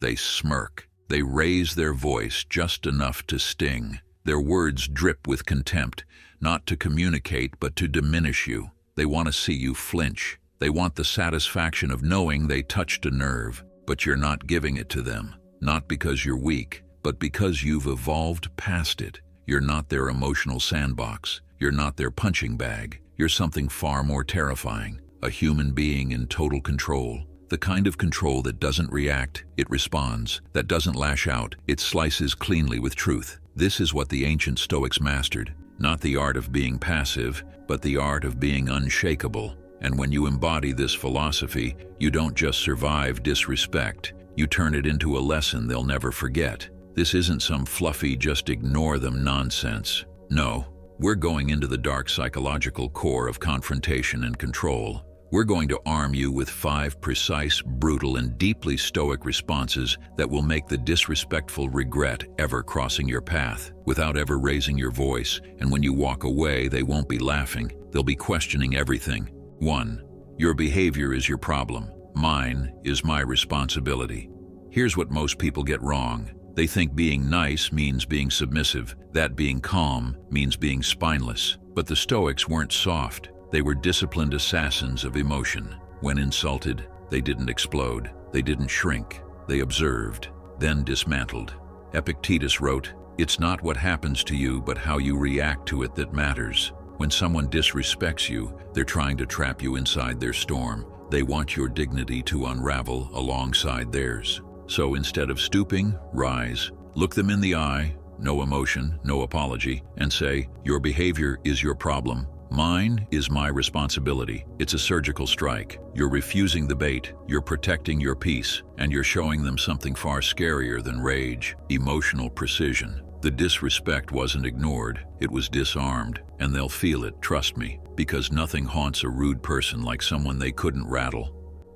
They smirk. They raise their voice just enough to sting. Their words drip with contempt, not to communicate but to diminish you. They want to see you flinch. They want the satisfaction of knowing they touched a nerve, but you're not giving it to them. Not because you're weak, but because you've evolved past it. You're not their emotional sandbox. You're not their punching bag. You're something far more terrifying. A human being in total control. The kind of control that doesn't react, it responds. That doesn't lash out, it slices cleanly with truth. This is what the ancient Stoics mastered. Not the art of being passive, but the art of being unshakable. And when you embody this philosophy, you don't just survive disrespect. You turn it into a lesson they'll never forget. This isn't some fluffy just ignore them nonsense. No, we're going into the dark psychological core of confrontation and control. We're going to arm you with 5 precise, brutal, and deeply stoic responses that will make the disrespectful regret ever crossing your path without ever raising your voice, and when you walk away, they won't be laughing. They'll be questioning everything. 1. Your behavior is your problem. Mine is my responsibility. Here's what most people get wrong. They think being nice means being submissive, that being calm means being spineless. But the Stoics weren't soft. They were disciplined assassins of emotion. When insulted, they didn't explode. They didn't shrink. They observed, then dismantled. Epictetus wrote, "It's not what happens to you, but how you react to it that matters." When someone disrespects you, they're trying to trap you inside their storm. They want your dignity to unravel alongside theirs. So instead of stooping, rise, look them in the eye, no emotion, no apology, and say, "Your behavior is your problem. Mine is my responsibility." It's a surgical strike. You're refusing the bait, you're protecting your peace, and you're showing them something far scarier than rage: emotional precision. The disrespect wasn't ignored, it was disarmed, and they'll feel it, trust me, because nothing haunts a rude person like someone they couldn't rattle.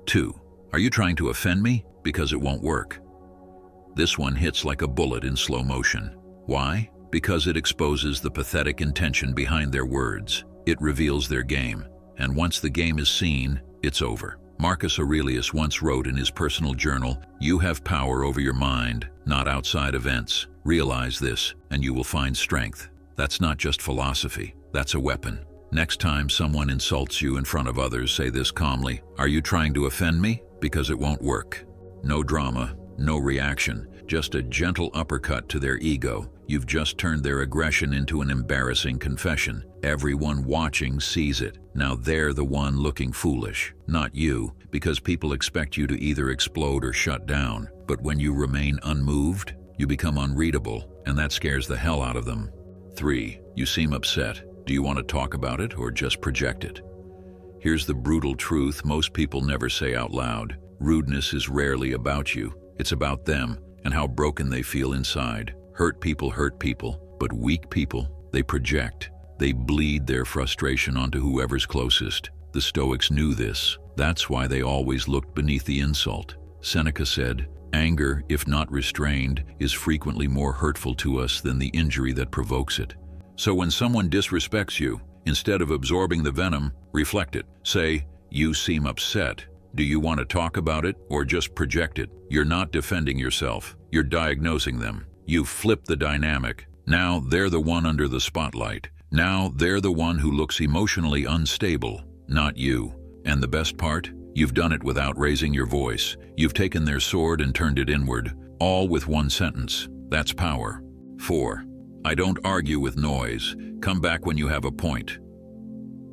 2. Are you trying to offend me? Because it won't work. This one hits like a bullet in slow motion. Why? Because it exposes the pathetic intention behind their words. It reveals their game, and once the game is seen, it's over. Marcus Aurelius once wrote in his personal journal, "You have power over your mind, not outside events. Realize this, and you will find strength." That's not just philosophy, that's a weapon. Next time someone insults you in front of others, say this calmly: "Are you trying to offend me?" Because it won't work. No drama, no reaction, just a gentle uppercut to their ego. You've just turned their aggression into an embarrassing confession. Everyone watching sees it. Now they're the one looking foolish, not you, because people expect you to either explode or shut down. But when you remain unmoved, you become unreadable, and that scares the hell out of them. 3. You seem upset. Do you want to talk about it or just project it? Here's the brutal truth most people never say out loud. Rudeness is rarely about you. It's about them and how broken they feel inside. Hurt people, but weak people, they project. They bleed their frustration onto whoever's closest. The Stoics knew this. That's why they always looked beneath the insult. Seneca said, "Anger, if not restrained, is frequently more hurtful to us than the injury that provokes it." So when someone disrespects you, instead of absorbing the venom, reflect it. Say, "You seem upset. Do you want to talk about it or just project it?" You're not defending yourself. You're diagnosing them. You've flipped the dynamic. Now they're the one under the spotlight. Now they're the one who looks emotionally unstable, not you. And the best part? You've done it without raising your voice. You've taken their sword and turned it inward, all with one sentence. That's power. 4. I don't argue with noise. Come back when you have a point.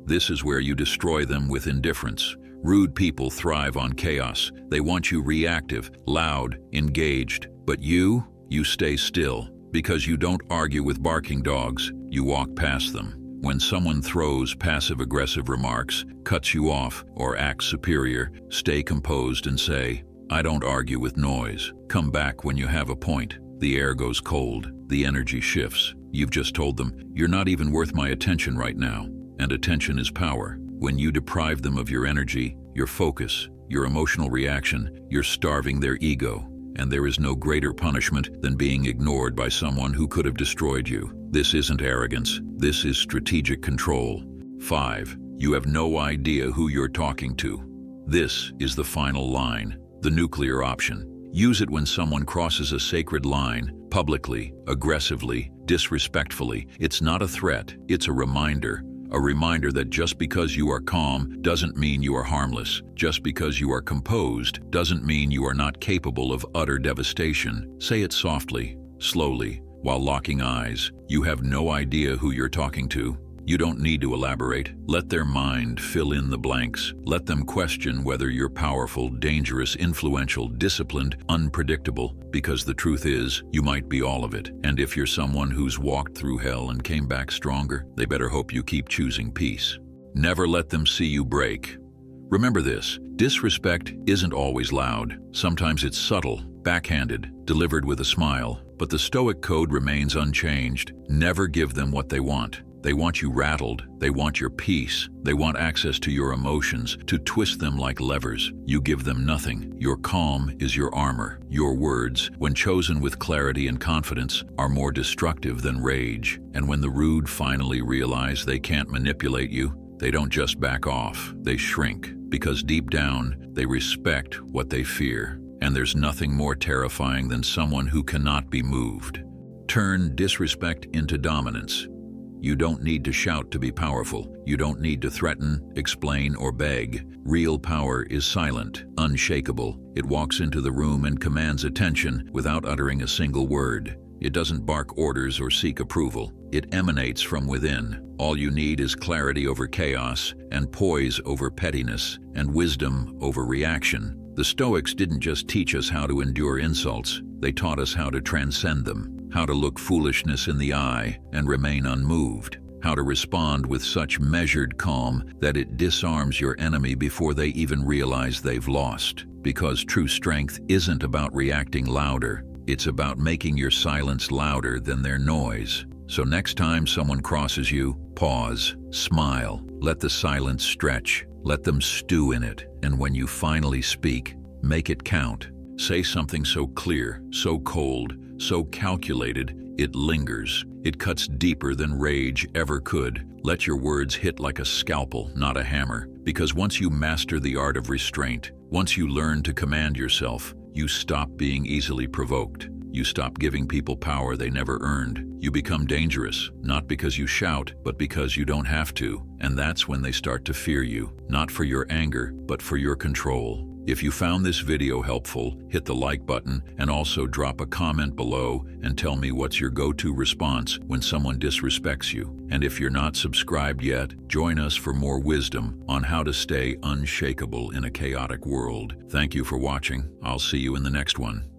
This is where you destroy them with indifference. Rude people thrive on chaos. They want you reactive, loud, engaged. But you stay still. Because you don't argue with barking dogs, you walk past them. When someone throws passive-aggressive remarks, cuts you off, or acts superior, stay composed and say, "I don't argue with noise." Come back when you have a point. The air goes cold. The energy shifts. You've just told them, "You're not even worth my attention right now." And attention is power. When you deprive them of your energy, your focus, your emotional reaction, you're starving their ego. And there is no greater punishment than being ignored by someone who could have destroyed you. This isn't arrogance. This is strategic control. 5. You have no idea who you're talking to. This is the final line, the nuclear option. Use it when someone crosses a sacred line, publicly, aggressively, disrespectfully. It's not a threat, it's a reminder. A reminder that just because you are calm doesn't mean you are harmless. Just because you are composed doesn't mean you are not capable of utter devastation. Say it softly, slowly, while locking eyes. You have no idea who you're talking to. You don't need to elaborate. Let their mind fill in the blanks. Let them question whether you're powerful, dangerous, influential, disciplined, unpredictable, because the truth is, you might be all of it. And if you're someone who's walked through hell and came back stronger, they better hope you keep choosing peace. Never let them see you break. Remember this, disrespect isn't always loud. Sometimes it's subtle, backhanded, delivered with a smile. But the Stoic code remains unchanged. Never give them what they want. They want you rattled, they want your peace, they want access to your emotions, to twist them like levers. You give them nothing. Your calm is your armor. Your words, when chosen with clarity and confidence, are more destructive than rage. And when the rude finally realize they can't manipulate you, they don't just back off, they shrink, because deep down, they respect what they fear. And there's nothing more terrifying than someone who cannot be moved. Turn disrespect into dominance. You don't need to shout to be powerful. You don't need to threaten, explain, or beg. Real power is silent, unshakable. It walks into the room and commands attention without uttering a single word. It doesn't bark orders or seek approval. It emanates from within. All you need is clarity over chaos, and poise over pettiness, and wisdom over reaction. The Stoics didn't just teach us how to endure insults. They taught us how to transcend them. How to look foolishness in the eye and remain unmoved, how to respond with such measured calm that it disarms your enemy before they even realize they've lost. Because true strength isn't about reacting louder, it's about making your silence louder than their noise. So next time someone crosses you, pause, smile, let the silence stretch, let them stew in it, and when you finally speak, make it count. Say something so clear, so cold, so calculated, it lingers. It cuts deeper than rage ever could. Let your words hit like a scalpel, not a hammer. Because once you master the art of restraint, once you learn to command yourself, you stop being easily provoked. You stop giving people power they never earned. You become dangerous, not because you shout, but because you don't have to. And that's when they start to fear you, not for your anger, but for your control. If you found this video helpful, hit the like button and also drop a comment below and tell me what's your go-to response when someone disrespects you. And if you're not subscribed yet, join us for more wisdom on how to stay unshakable in a chaotic world. Thank you for watching. I'll see you in the next one.